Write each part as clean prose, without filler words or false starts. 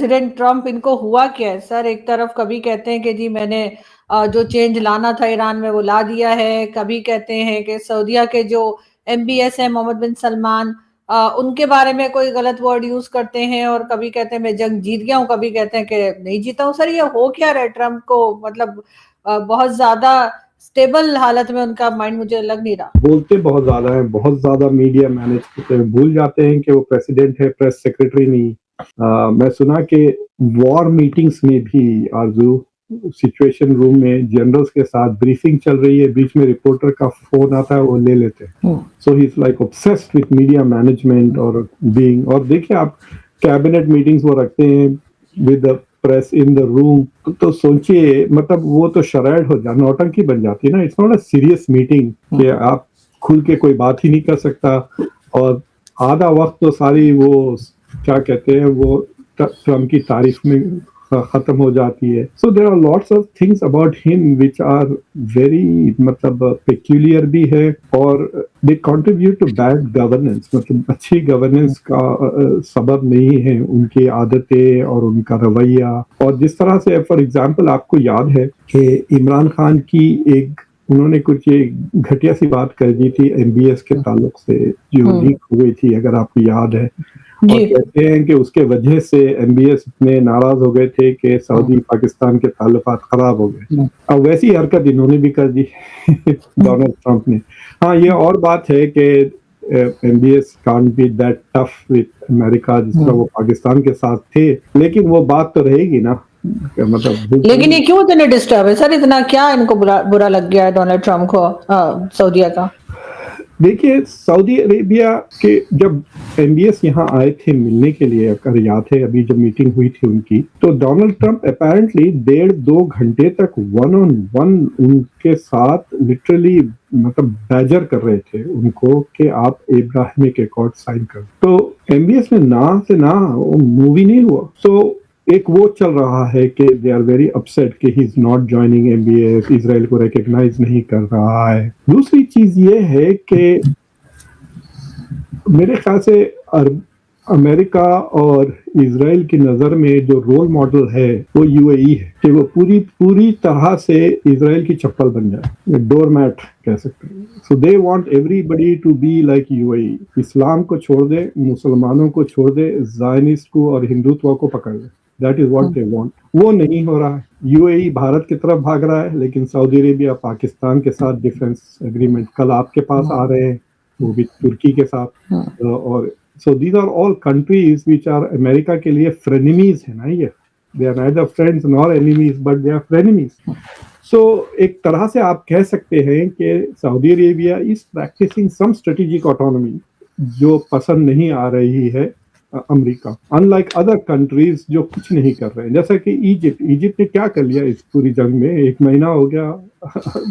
President Trump, इनको हुआ क्या है सर? एक तरफ कभी कहते हैं कि जी मैंने जो चेंज लाना था ईरान में वो ला दिया है, कभी कहते हैं कि सऊदीया के जो MBS है मोहम्मद बिन सलमान, उनके बारे में कोई गलत वर्ड यूज करते हैं, और कभी कहते हैं मैं जंग जीत गया हूँ, कभी कहते हैं कि नहीं जीता हूँ। सर ये हो क्या रहा है ट्रम्प को? मतलब बहुत ज्यादा स्टेबल हालत में उनका माइंड मुझे लग नहीं रहा। बोलते बहुत ज्यादा है, बहुत ज्यादा मीडिया मैनेज करते हैं, भूल जाते हैं कि वो प्रेसिडेंट है, प्रेस सेक्रेटरी नहीं। मैं सुना कि वॉर मीटिंग्स में भी आरजू सिचुएशन रूम में जनरल्स के साथ ब्रीफिंग चल रही है, बीच में रिपोर्टर का फोन आता है, वो ले लेते हैं। So he is like obsessed with media management और बीइंग। और देखिए आप कैबिनेट मीटिंग्स वो रखते हैं with the press in the room, तो सोचिए मतलब वो तो शरारत हो जा, नौटंकी बन जाती है ना। It's not a serious meeting कि आप खुल के कोई बात ही नहीं कर सकता। और आधा वक्त तो सारी वो क्या कहते हैं वो ट्रम्प की तारीफ में खत्म हो जाती है। So there are lots of things about him which are very मतलब पेक्यूलियर भी है, और they contribute to bad governance. मतलब अच्छी गवर्नेंस का सबब नहीं है उनकी आदतें और उनका रवैया। और जिस तरह से फॉर एग्जांपल आपको याद है कि इमरान खान की एक उन्होंने कुछ घटिया सी बात कर दी थी MBS के ताल्लुक से, जो लीक हुई थी, अगर आपको याद है। और कहते हैं कि उसके वजह से MBS इतने नाराज हो गए थे कि सऊदी पाकिस्तान के ताल्लुकात खराब हो गए। अब वैसी हरकत इन्होंने भी कर दी डोनाल्ड ट्रंप ने। हाँ, ये और बात है कि MBS can't be that tough with America जिस तरह वो पाकिस्तान के साथ थे, लेकिन वो बात तो रहेगी ना। मतलब लेकिन ये क्यों इतने डिस्टर्ब है सर? इतना क्या इनको बुरा लग गया है डोनाल्ड ट्रम्प को सऊदीया का? देखिए सऊदी अरेबिया के जब MBS यहाँ आए थे मिलने के लिए, अगर याद है अभी जब मीटिंग हुई थी उनकी, तो डोनाल्ड ट्रंप अपेरेंटली 1.5-2 घंटे तक 1-on-1 उनके साथ लिटरली मतलब बैजर कर रहे थे उनको कि आप इब्राहिमिक अकॉर्ड साइन कर। तो MBS में ना से ना वो मूवी नहीं हुआ। सो एक वो चल रहा है कि दे आर वेरी अपसेट कि he is not joining MBS, Israel को रिकॉग्नाइज नहीं कर रहा है। दूसरी चीज ये है कि मेरे ख्याल से अमेरिका और इजराइल की नज़र में जो रोल मॉडल है वो UAE है कि वो पूरी तरह से इजराइल की चप्पल बन जाए, डोर मैट कह सकते हैं। So they want everybody to be like UAE। Islam को छोड़ दे, मुसलमानों को छोड़ दे, ज़ायनिस्ट को और हिंदुत्व को पकड़ ले। That is what they want. वो नहीं हो रहा है। UAE भारत की तरफ भाग रहा है, लेकिन सऊदी अरेबिया पाकिस्तान के साथ डिफेंस एग्रीमेंट कल आपके पास आ रहे हैं, वो भी तुर्की के साथ। और so these are all countries which are America के लिए frenemies है ना। ये they are neither friends nor enemies but they are frenemies। so एक तरह से आप कह सकते हैं कि Saudi Arabia is practicing some strategic autonomy जो पसंद नहीं आ रही है अमेरिका, अनलाइक अदर कंट्रीज जो कुछ नहीं कर रहे हैं। जैसा कि इजिप्ट ने क्या कर लिया इस पूरी जंग में, 1 महीना हो गया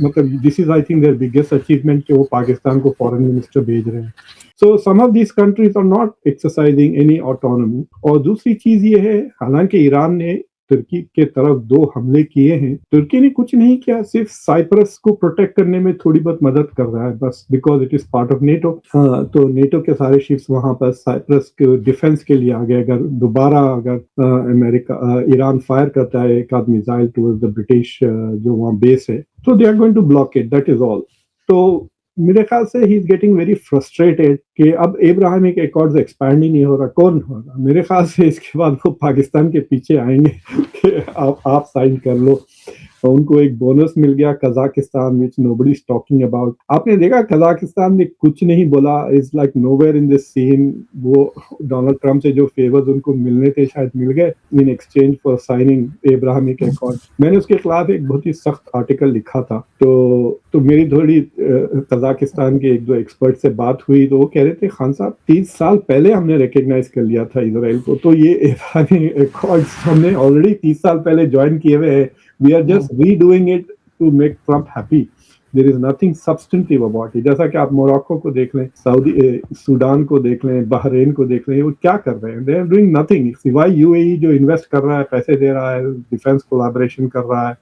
मतलब this is I think their biggest achievement कि वो पाकिस्तान को फॉरेन मिनिस्टर भेज रहे हैं। So some of these countries are not exercising any autonomy. और दूसरी चीज ये है, हालांकि ईरान ने तुर्की के तरफ 2 हमले किए हैं, तुर्की ने कुछ नहीं किया, सिर्फ साइप्रस को प्रोटेक्ट करने में थोड़ी बहुत मदद कर रहा है बस, because it is part of NATO. तो नेटो के सारे शिप्स वहां पर साइप्रस के डिफेंस के लिए आ गए। अगर दोबारा अमेरिका ईरान फायर करता है एक आध मिसाइल टुवर्ड्स द ब्रिटिश जो वहाँ बेस है, तो they are going to block it, that is all. तो मेरे ख्याल से he is getting very frustrated कि अब इब्राहिमिक अकॉर्ड्स एक्सपैंड ही नहीं हो रहा। कौन होगा? मेरे ख्याल से इसके बाद वो पाकिस्तान के पीछे आएंगे कि आप साइन कर लो। उनको एक बोनस मिल गया Kazakhstan, which nobody is talking about. आपने देखा कजाकिस्तान ने कुछ नहीं बोला, is like nowhere in this scene. वो डोनाल्ड ट्रंप से जो फेवर्स उनको मिलने थे शायद मिल गए in exchange for signing Abrahamic accord. मैंने उसके खिलाफ एक बहुत ही सख्त आर्टिकल लिखा था। तो मेरी थोड़ी कजाकिस्तान के 1-2 एक्सपर्ट से बात हुई, तो वो कह रहे थे खान साहब 30 साल पहले हमने रिकॉग्नाइज कर लिया था इजराइल को, तो ये इब्राहिमिक अकॉर्ड्स हमने ऑलरेडी 30 साल पहले ज्वाइन किए हुए हैं। We are just redoing it to make Trump happy. There is nothing substantive about it. जैसा कि आप मोरक्को को देख लें, सूडान को देख लें, बहरीन को देख लें, वो क्या कर रहे हैं? They are doing nothing. सिवाय UAE जो इन्वेस्ट कर रहा है, पैसे दे रहा है, डिफेंस कोलैबोरेशन कर रहा है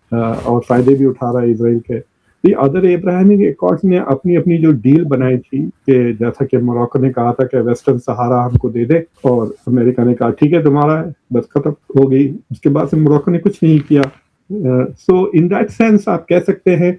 और फायदे भी उठा रहा है इजराइल के। अदर एब्राहमिक एकॉर्ड्स ने अपनी अपनी जो डील बनाई थी कि जैसा कि मोरक्को ने कहा था कि वेस्टर्न सहारा हमको दे दे, और अमेरिका ने कहा ठीक है तुम्हारा है, बस खत्म हो गई। उसके बाद से मोरक्को ने कुछ नहीं किया। सो इन दैट सेंस आप कह सकते हैं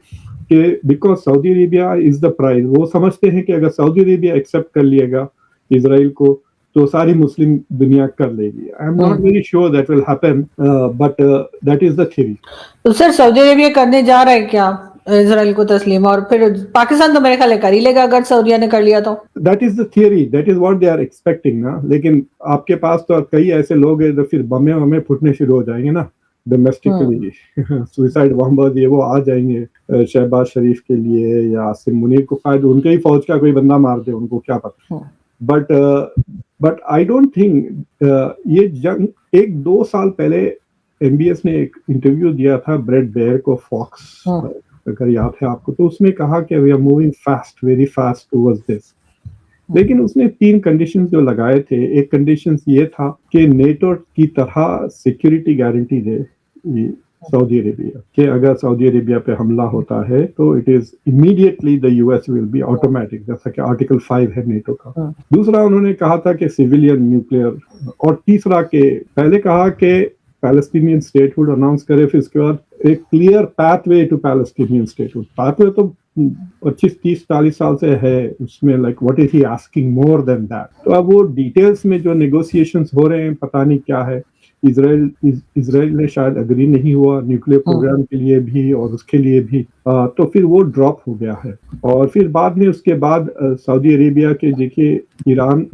कि because Saudi Arabia is the prize, वो समझते हैं कि अगर सऊदी अरेबिया एक्सेप्ट कर लिएगा इजराइल को तो सारी मुस्लिम दुनिया कर लेगी। I am not very sure that will happen, but that is the theory. तो सर सऊदी अरेबिया करने जा रहा है क्या इजराइल को तस्लीम, और फिर पाकिस्तान तो मेरे ख्याल कर ही लेगा अगर सऊदिया ने कर लिया तो। That is the theory, that is what they are expecting ना। लेकिन आपके पास तो कई ऐसे लोग हैं जो फिर बमे वमे फुटने शुरू हो जाएंगे ना डोमेस्टिकली, सुसाइड बॉम्बर ये वो आ जाएंगे शहबाज शरीफ के लिए या आसिम मुनीर को, शायद उनके ही फौज का कोई बंदा मार दे, उनको क्या पता। बट आई डोंट थिंक ये जंग, 1-2 साल पहले एमबीएस ने एक इंटरव्यू दिया था ब्रेड बेयर को फॉक्स, अगर याद है आपको, तो उसमें कहा कि we are moving fast, very fast towards this. लेकिन उसने 3 कंडीशन जो लगाए थे। एक कंडीशन ये था कि नेटो की तरह सिक्योरिटी गारंटी दे सऊदी अरेबिया, कि अगर सऊदी अरेबिया पे हमला होता है तो it is immediately the US will be automatic, जैसा कि आर्टिकल 5 है नेटो का। दूसरा उन्होंने कहा था कि सिविलियन न्यूक्लियर, और तीसरा के पहले कहा कि पैलेस्टीनियन स्टेटहुड अनाउंस करे, फिर उसके बाद एक clear pathway to Palestinian statehood. Pathway तो 25-30-40 साल से है उसमें, like what is he asking more than that. तो अब वो डिटेल्स में जो नेगोशिएशंस हो रहे हैं पता नहीं क्या है। इजराइल ने शायद अग्री नहीं हुआ न्यूक्लियर प्रोग्राम के लिए भी और उसके लिए भी, तो फिर वो ड्रॉप हो गया है। और फिर बाद में उसके बाद सऊदी अरेबिया के देखिए ईरान,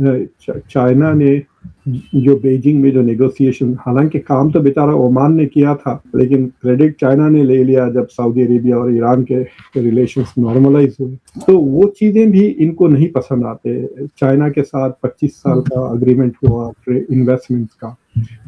चाइना ने जो बीजिंग में जो नेगोशिएशन, हालांकि काम तो बेचारा ओमान ने किया था, लेकिन क्रेडिट चाइना ने ले लिया जब सऊदी अरेबिया और ईरान के रिलेशंस नॉर्मलाइज हुए। तो वो चीजें भी इनको नहीं पसंद आते। चाइना के साथ 25 साल का अग्रीमेंट हुआ इन्वेस्टमेंट्स का,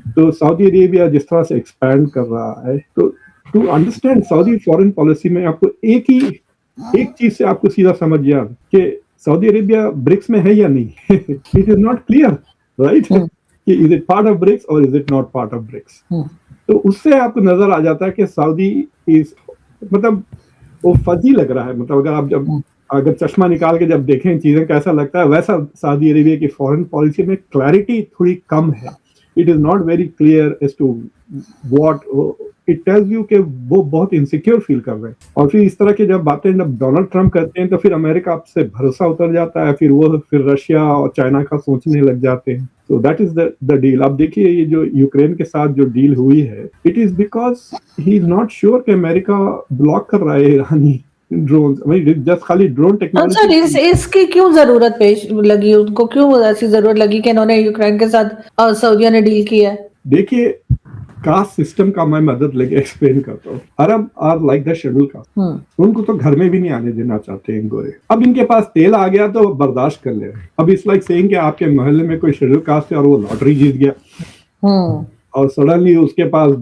तो सऊदी अरेबिया जिस तरह से एक्सपैंड कर रहा है, तो to understand Saudi foreign policy में आपको एक चीज से आपको सीधा समझ गया कि सऊदी अरेबिया ब्रिक्स में है या नहीं। It is not clear, right, कि is it part of BRICS और is it not part of BRICS. तो उससे आपको नजर आ जाता है कि सऊदी इज, मतलब वो फजी लग रहा है। मतलब अगर चश्मा निकाल के जब देखें चीजें कैसा लगता है, वैसा सऊदी अरेबिया की फॉरेन पॉलिसी में क्लैरिटी थोड़ी कम है। It is not very clear as to what it tells you कि वो बहुत इनसिक्योर फील कर रहे हैं। और फिर इस तरह की जब बातें जब डोनाल्ड ट्रंप करते हैं तो फिर अमेरिका आपसे भरोसा उतर जाता है, फिर रशिया और चाइना का सोचने लग जाते हैं। तो दैट इज द डील। अब देखिए ये जो यूक्रेन के साथ जो डील हुई है, it is because he is not sure कि अमेरिका ब्लॉक कर रहा है ईरानी ड्रोन, जस्ट खाली ड्रोन टेक्नोलॉजी। इसकी क्यों जरूरत पेश लगी उनको, क्यों ऐसी जरूरत लगी कि इन्होंने यूक्रेन के साथ सऊदीया ने डील की है? देखिए कास्ट सिस्टम का मैं मदद लेके एक्सप्लेन करता हूँ। Arab are like the schedule caste, उनको तो घर में भी नहीं आने देना चाहते हैं गोरे। अब इनके पास तेल आ गया तो बर्दाश्त कर ले। अब इस लाइक सेइंग कि आपके मोहल्ले में कोई शेड्यूल कास्ट है और वो लॉटरी जीत गया और सडनली उसके पास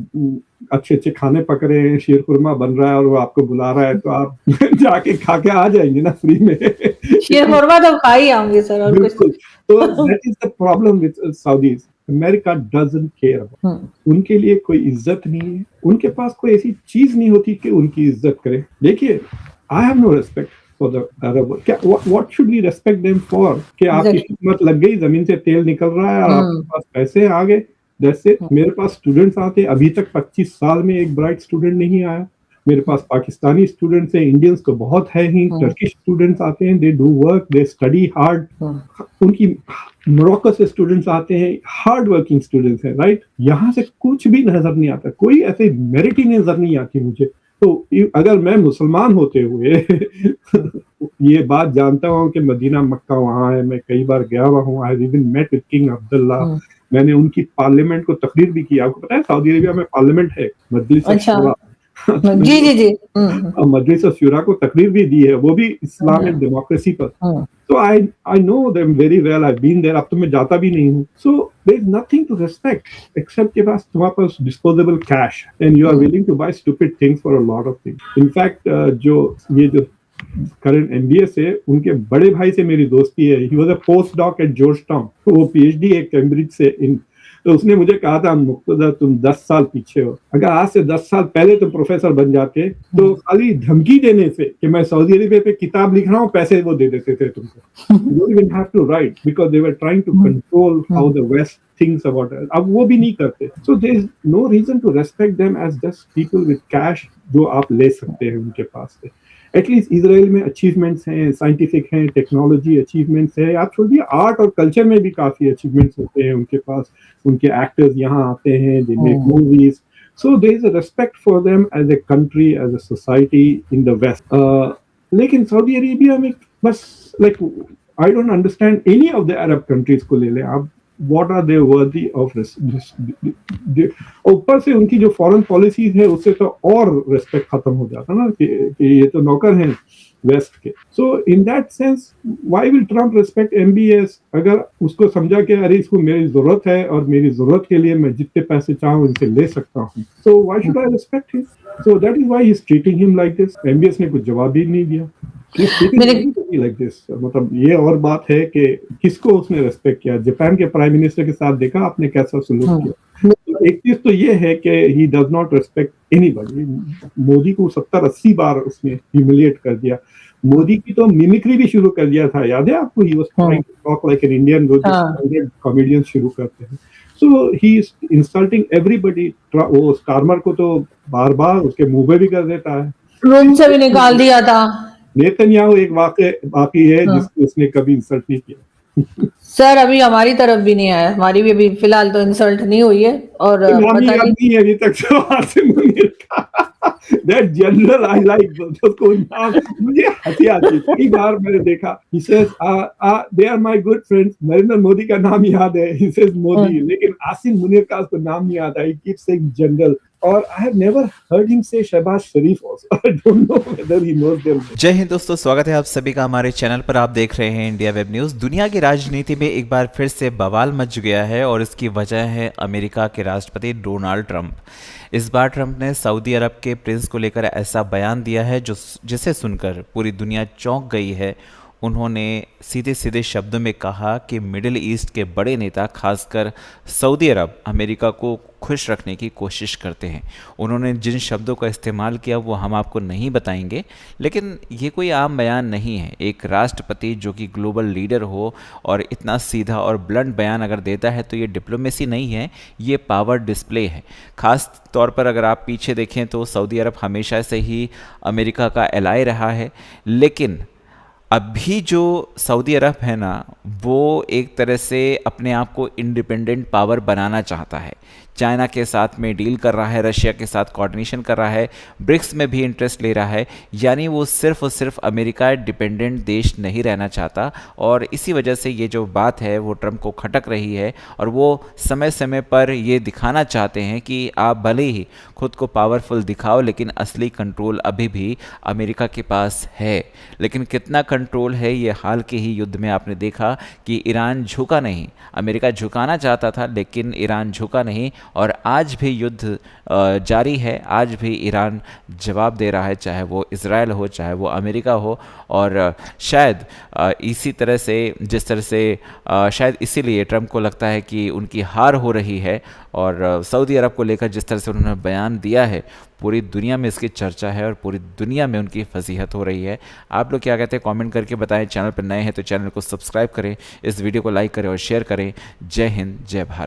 अच्छे अच्छे खाने पक रहे हैं, शीर खुरमा बन रहा है और वो आपको बुला रहा है, तो आप जाके खा के आ जाएंगे ना फ्री में। शीर खुरमा तो खा ही आऊंगे सर, और कुछ। तो that is the problem with साउदीज। America doesn't care about, उनके लिए कोई इज्जत नहीं है, उनके पास कोई ऐसी चीज नहीं होती कि उनकी इज्जत करे। देखिए I have no respect for the Arab, क्या what should we respect them for? कि आपकी हिम्मत लग गई, जमीन से तेल निकल रहा है और आपके पास पैसे आ गए। जैसे मेरे पास स्टूडेंट्स आते, अभी तक 25 साल में एक ब्राइट स्टूडेंट नहीं आया। मेरे पास पाकिस्तानी स्टूडेंट्स हैं, इंडियंस तो बहुत है ही, टर्किश स्टूडेंट्स आते हैं, they do work, they study hard. उनकी मोरक्को से स्टूडेंट्स आते हैं, हार्ड वर्किंग स्टूडेंट्स हैं, राइट। यहाँ से कुछ भी नजर नहीं आता, कोई ऐसे मेरिट ही नजर नहीं आती मुझे। तो अगर मैं मुसलमान होते हुए ये बात जानता हूँ कि मदीना मक्का वहाँ है, मैं कई बार गया हुआ हूँ, I even met with king Abdullah, मैंने उनकी पार्लियामेंट को तकरीर भी किया। आपको पता है सऊदी अरेबिया में पार्लियामेंट है, मजलिस शुरा। जी मजलिस शुरा को तकरीर भी दी है, वो भी इस्लाम एंड डेमोक्रेसी पर। तो I know them very well, I been there. अब तो मैं जाता भी नहीं हूँ। So there is nothing to respect except के पास तुम्हारे पास disposable cash and you are willing to buy stupid things for a lot of things. In fact जो करंट एमबीएस है, उनके बड़े भाई से मेरी दोस्ती है। He was a post doc at Georgetown, वो पीएचडी है कैम्ब्रिज से इन तो उसने मुझे कहा था, मुक्तदा तुम 10 साल पीछे हो, अगर आज से 10 साल पहले तुम प्रोफेसर बन जाते तो खाली धमकी देने से कि मैं सऊदी अरेबिया पे किताब लिख रहा हूँ, पैसे वो दे देते थे तुमको. You don't even have to write because they were trying to control how the West thinks about it. अब वो भी नहीं करते. So there is no reason to respect them as just people with cash जो आप ले सकते हैं उनके पास से. एटलीस्ट इसराइल में अचीवमेंट्स हैं, साइंटिफिक हैं, टेक्नोलॉजी अचीवमेंट्स है. आप छोड़िए, आर्ट और कल्चर में भी काफी अचीवमेंट्स होते हैं उनके पास. उनके एक्टर्स यहाँ आते हैं, they make movies. So there is a respect for them as a country, as a society in the west. लेकिन सऊदी अरेबिया में बस like I don't understand any of the Arab countries को ले लें आप. What are they worthy of ऊपर से उनकी जो फॉरेन पॉलिसीज है उससे तो और रेस्पेक्ट खत्म हो जाता ना कि ये तो नौकर हैं वेस्ट के. So in that sense why will Trump respect MBS? अगर उसको समझा कि अरे इसको मेरी जरूरत है और मेरी जरूरत के लिए मैं जितने पैसे चाहूँ इनसे ले सकता हूँ, so why should I respect him? So that is why he is treating him like this. MBS ने कुछ जवाब ही नहीं दिया. Like this. मतलब ये और बात है कि किसको उसने रेस्पेक्ट किया. जापान के प्राइम मिनिस्टर के साथ देखा आपने कैसा सलूक किया. तो एक चीज तो ये है कि he does not respect anybody. Modi को 70-80 बार उसने ह्यूमिलिएट कर दिया. मोदी की तो मिमिक्री भी शुरू कर दिया था, याद है आपको? He was trying to talk like an Indian, जो कॉमेडियंस शुरू करते हैं. So he is insulting everybody. वो स्टारमर को तो बार बार उसके मुंह पे भी कर देता है, रूम से भी निकाल दिया था. नेतन्याहू एक वाकई बाकी है जिसको उसने कभी इंसल्ट नहीं किया. सर अभी हमारी तरफ भी नहीं आया. हमारी भी अभी फिलहाल तो इंसल्ट नहीं हुई है. और पता नहीं अभी तक तो आसिम मुनीर का दैट जनरल आई लाइक उसको नाम मुझे हंसी आती. कई बार मैंने देखा, he says they are my good friends. Narendra Modi का नाम याद है, ही सेज मोदी, लेकिन आसिम मुनीर का उसको नाम नहीं आता. He keeps saying general. और I have never heard him say Shahbaz Sharif also. I don't know whether he knows them. जय हिंद दोस्तों, स्वागत है आप सभी का हमारे चैनल पर. आप देख रहे हैं इंडिया वेब न्यूज़. दुनिया की राजनीति में एक बार फिर से बवाल मच गया है और इसकी वजह है अमेरिका के राष्ट्रपति डोनाल्ड ट्रंप. इस बार ट्रंप ने सऊदी अरब के प्रिंस को लेकर ऐसा बयान दिया है जिसे सुनकर पूरी दुनिया चौंक गई है. उन्होंने सीधे सीधे शब्दों में कहा कि मिडिल ईस्ट के बड़े नेता खासकर सऊदी अरब अमेरिका को खुश रखने की कोशिश करते हैं. उन्होंने जिन शब्दों का इस्तेमाल किया वो हम आपको नहीं बताएंगे, लेकिन ये कोई आम बयान नहीं है. एक राष्ट्रपति जो कि ग्लोबल लीडर हो और इतना सीधा और ब्लंट बयान अगर देता है तो ये डिप्लोमेसी नहीं है, ये पावर डिस्प्ले है. ख़ास तौर पर अगर आप पीछे देखें तो सऊदी अरब हमेशा से ही अमेरिका का एलाय रहा है, लेकिन अभी जो सऊदी अरब है ना, वो एक तरह से अपने आप को इंडिपेंडेंट पावर बनाना चाहता है. चाइना के साथ में डील कर रहा है, रशिया के साथ कोऑर्डिनेशन कर रहा है, ब्रिक्स में भी इंटरेस्ट ले रहा है. यानी वो सिर्फ और सिर्फ अमेरिका डिपेंडेंट देश नहीं रहना चाहता. और इसी वजह से ये जो बात है वो ट्रंप को खटक रही है और वो समय समय पर ये दिखाना चाहते हैं कि आप भले ही खुद को पावरफुल दिखाओ, लेकिन असली कंट्रोल अभी भी अमेरिका के पास है. लेकिन कितना कंट्रोल है ये हाल के ही युद्ध में आपने देखा कि ईरान झुका नहीं. अमेरिका झुकाना चाहता था लेकिन ईरान झुका नहीं. और आज भी युद्ध जारी है, आज भी ईरान जवाब दे रहा है, चाहे वो इजराइल हो चाहे वो अमेरिका हो. और शायद इसी तरह से, जिस तरह से शायद इसीलिए ट्रंप को लगता है कि उनकी हार हो रही है. और सऊदी अरब को लेकर जिस तरह से उन्होंने बयान दिया है, पूरी दुनिया में इसकी चर्चा है और पूरी दुनिया में उनकी फजीहत हो रही है. आप लोग क्या कहते हैं कमेंट करके बताएं. चैनल पर नए हैं तो चैनल को सब्सक्राइब करें, इस वीडियो को लाइक करें और शेयर करें. जय हिंद, जय भारत.